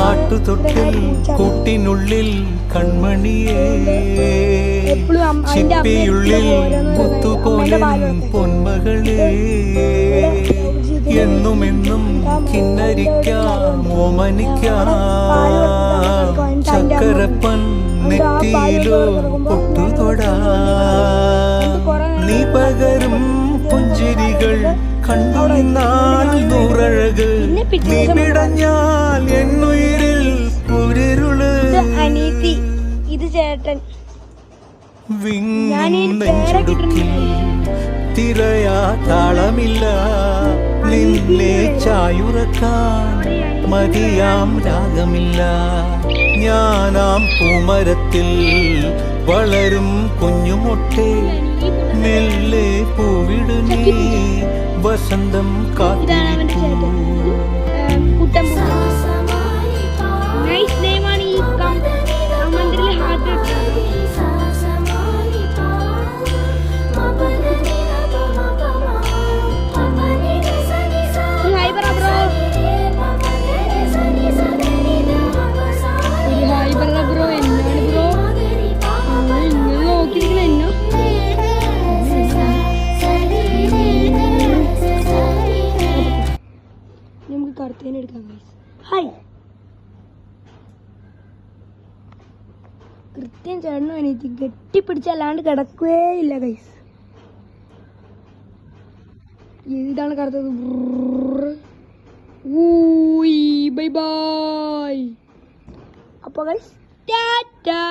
ആട്ടുതൊട്ടിൽ കൂട്ടിനുള്ളിൽ കൺമണിയേ, ചിപ്പിയുള്ളിൽ മുത്തുപോലെ പൊന്മകളേ, എന്നുമെന്നും കിന്നരിക്കാം ഓമനിക്കാം, ചക്കരപ്പൻ നെറ്റിയിലോ പൊട്ടുതൊടാ, നീ പകരും പുഞ്ചിരികൾ കണ്ടു നിന്നാൽ നൂറഴക്, നീ പിടഞ്ഞാൽ എന്നുയിരിൽ പുരിരുള്. അനീതി, ഇത് ചേട്ടൻ. വിങ്ങുന്നെഞ്ചുടുക്കിൽ തിരയാ താളമില്ല, നിന്നെ ചായുറക്കാൻ മതിയാം രാഗമില്ല. ഞാനാം പൂമരത്തിൽ വളരും കുഞ്ഞുമൊട്ടെ, മെല്ലെ പൂവിടു നീ വസന്തം കാത്തിരിക്കൂ. ഹായ്, കൃത്യം ചേട്ടനും എനിക്ക് കെട്ടിപ്പിടിച്ചല്ലാണ്ട് കിടക്കുകയേ ഇല്ല ഗൈസ്. ഇതാണ് കറുത്തത്. Bye bye. അപ്പോൾ ഗൈസ് ടാറ്റാ.